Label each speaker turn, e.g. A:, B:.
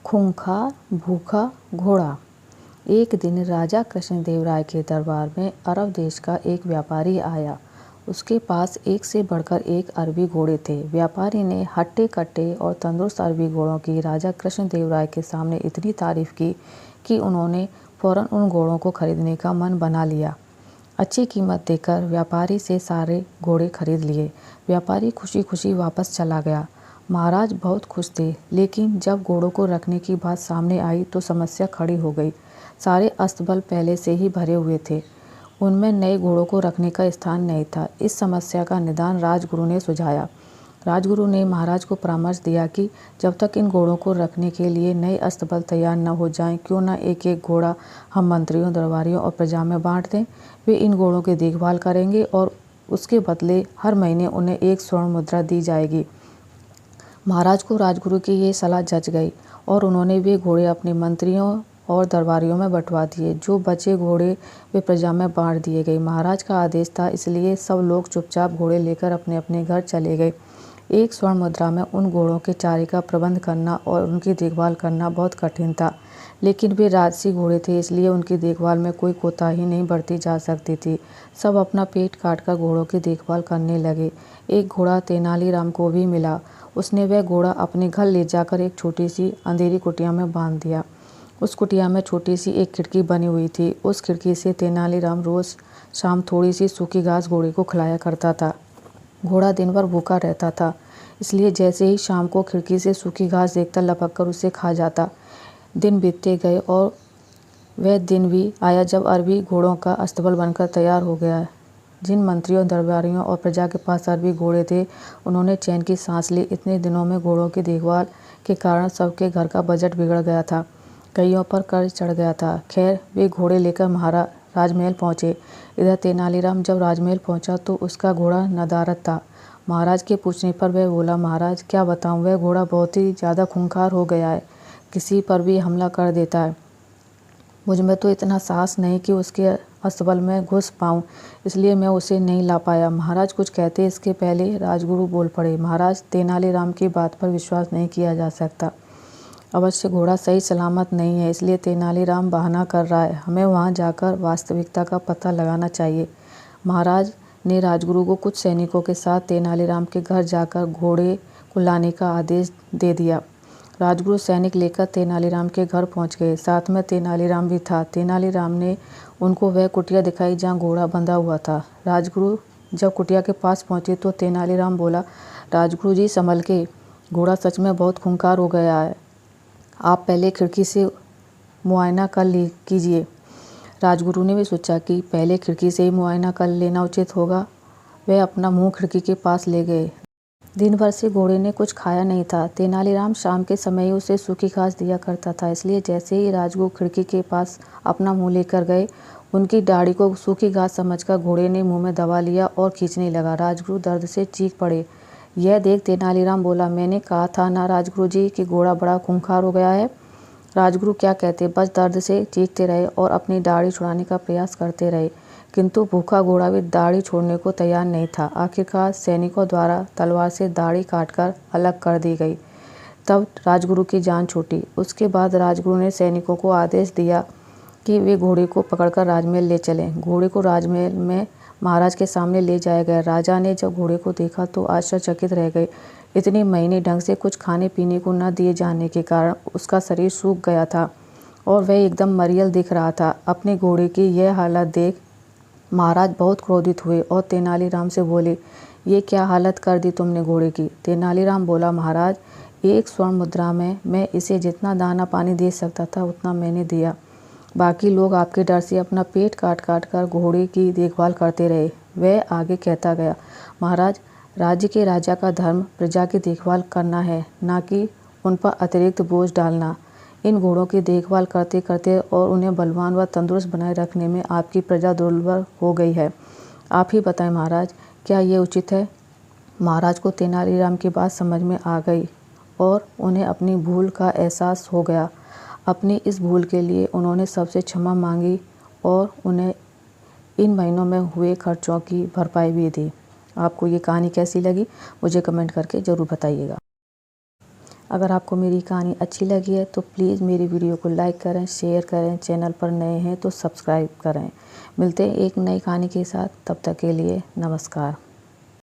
A: खूंखार भूखा घोड़ा। एक दिन राजा कृष्णदेव राय के दरबार में अरब देश का एक व्यापारी आया। उसके पास एक से बढ़कर एक अरबी घोड़े थे। व्यापारी ने हट्टे कट्टे और तंदुरुस्त अरबी घोड़ों की राजा कृष्णदेव राय के सामने इतनी तारीफ की कि उन्होंने फौरन उन घोड़ों को खरीदने का मन बना लिया। अच्छी कीमत देकर व्यापारी से सारे घोड़े खरीद लिए। व्यापारी खुशी खुशी वापस चला गया। महाराज बहुत खुश थे, लेकिन जब घोड़ों को रखने की बात सामने आई तो समस्या खड़ी हो गई। सारे अस्तबल पहले से ही भरे हुए थे, उनमें नए घोड़ों को रखने का स्थान नहीं था। इस समस्या का निदान राजगुरु ने सुझाया। राजगुरु ने महाराज को परामर्श दिया कि जब तक इन घोड़ों को रखने के लिए नए अस्तबल तैयार न हो जाएं, क्यों न एक एक घोड़ा हम मंत्रियों, दरबारियों और प्रजा में बांट दें। वे इन घोड़ों की देखभाल करेंगे और उसके बदले हर महीने उन्हें एक स्वर्ण मुद्रा दी जाएगी। महाराज को राजगुरु की ये सलाह जच गई और उन्होंने वे घोड़े अपने मंत्रियों और दरबारियों में बंटवा दिए। जो बचे घोड़े वे प्रजा में बांट दिए गए। महाराज का आदेश था, इसलिए सब लोग चुपचाप घोड़े लेकर अपने अपने घर चले गए। एक स्वर्ण मुद्रा में उन घोड़ों के चारे का प्रबंध करना और उनकी देखभाल करना बहुत कठिन था, लेकिन वे राजसी घोड़े थे, इसलिए उनकी देखभाल में कोई कोताही नहीं बरती जा सकती थी। सब अपना पेट काटकर घोड़ों की देखभाल करने लगे। एक घोड़ा तेनालीराम को भी मिला। उसने वह घोड़ा अपने घर ले जाकर एक छोटी सी अंधेरी कुटिया में बांध दिया। उस कुटिया में छोटी सी एक खिड़की बनी हुई थी। उस खिड़की से तेनालीराम रोज शाम थोड़ी सी सूखी घास घोड़े को खिलाया करता था। घोड़ा दिन भर भूखा रहता था, इसलिए जैसे ही शाम को खिड़की से सूखी घास देखता लपक कर उसे खा जाता। दिन बीतते गए और वह दिन भी आया जब अरबी घोड़ों का अस्तबल बनकर तैयार हो गया। जिन मंत्रियों, दरबारियों और प्रजा के पास अरबी घोड़े थे, उन्होंने चैन की सांस ली। इतने दिनों में घोड़ों की देखभाल के कारण सबके घर का बजट बिगड़ गया था। कईयों पर कर्ज चढ़ गया था। खैर, वे घोड़े लेकर राजमहल पहुंचे। इधर तेनालीराम जब राजमहल पहुंचा तो उसका घोड़ा नदारद था। महाराज के पूछने पर वह बोला, महाराज क्या बताऊं, वह घोड़ा बहुत ही ज़्यादा खूंखार हो गया है, किसी पर भी हमला कर देता है। मुझ में तो इतना साहस नहीं कि उसके अस्तबल में घुस पाऊं, इसलिए मैं उसे नहीं ला पाया। महाराज कुछ कहते इसके पहले राजगुरु बोल पड़े, महाराज तेनालीराम की बात पर विश्वास नहीं किया जा सकता। अवश्य घोड़ा सही सलामत नहीं है, इसलिए तेनालीराम बहाना कर रहा है। हमें वहां जाकर वास्तविकता का पता लगाना चाहिए। महाराज ने राजगुरु को कुछ सैनिकों के साथ तेनालीराम के घर जाकर घोड़े को लाने का आदेश दे दिया। राजगुरु सैनिक लेकर तेनालीराम के घर पहुंच गए। साथ में तेनालीराम भी था। तेनालीराम ने उनको वह कुटिया दिखाई जहां घोड़ा बंधा हुआ था। राजगुरु जब कुटिया के पास पहुंचे तो तेनालीराम बोला, राजगुरु जी संभल के, घोड़ा सच में बहुत खूंखार हो गया है। आप पहले खिड़की से मुआयना कर कीजिए। राजगुरु ने भी सोचा कि पहले खिड़की से ही मुआयना कर लेना उचित होगा। वह अपना मुंह खिड़की के पास ले गए। दिन भर से घोड़े ने कुछ खाया नहीं था। तेनालीराम शाम के समय ही उसे सूखी घास दिया करता था, इसलिए जैसे ही राजगुरु खिड़की के पास अपना मुंह लेकर गए, उनकी दाढ़ी को सूखी घास समझकर घोड़े ने मुंह में दबा लिया और खींचने लगा। राजगुरु दर्द से चीख पड़े। यह देख तेनालीराम बोला, मैंने कहा था ना राजगुरु जी कि घोड़ा बड़ा खूंखार हो गया है। राजगुरु क्या कहते, बस दर्द से चीखते रहे और अपनी दाढ़ी छुड़ाने का प्रयास करते रहे, किंतु भूखा घोड़ा भी दाढ़ी छोड़ने को तैयार नहीं था। आखिरकार सैनिकों द्वारा तलवार से दाढ़ी काटकर अलग कर दी गई। तब राजगुरु की जान छूटी। उसके बाद राजगुरु ने सैनिकों को आदेश दिया कि वे घोड़े को पकड़कर राजमहल ले चलें। घोड़े को राजमहल में महाराज के सामने ले जाया गया। राजा ने जब घोड़े को देखा तो आश्चर्यचकित रह गए। इतने महीने ढंग से कुछ खाने पीने को न दिए जाने के कारण उसका शरीर सूख गया था और वह एकदम मरियल दिख रहा था। अपने घोड़े की यह हालत देख महाराज बहुत क्रोधित हुए और तेनालीराम से बोले, ये क्या हालत कर दी तुमने घोड़े की। तेनालीराम बोला, महाराज एक स्वर्ण मुद्रा में मैं इसे जितना दाना पानी दे सकता था उतना मैंने दिया। बाकी लोग आपके डर से अपना पेट काट काट कर घोड़े की देखभाल करते रहे। वह आगे कहता गया, महाराज राज्य के राजा का धर्म प्रजा की देखभाल करना है, ना कि उन पर अतिरिक्त बोझ डालना। इन घोड़ों की देखभाल करते करते और उन्हें बलवान व तंदुरुस्त बनाए रखने में आपकी प्रजा दुर्बल हो गई है। आप ही बताएं महाराज, क्या ये उचित है। महाराज को तेनालीराम की बात समझ में आ गई और उन्हें अपनी भूल का एहसास हो गया। अपनी इस भूल के लिए उन्होंने सबसे क्षमा मांगी और उन्हें इन महीनों में हुए खर्चों की भरपाई भी दी। आपको ये कहानी कैसी लगी मुझे कमेंट करके ज़रूर बताइएगा। अगर आपको मेरी कहानी अच्छी लगी है तो प्लीज़ मेरी वीडियो को लाइक करें, शेयर करें, चैनल पर नए हैं तो सब्सक्राइब करें। मिलते हैं एक नई कहानी के साथ, तब तक के लिए नमस्कार।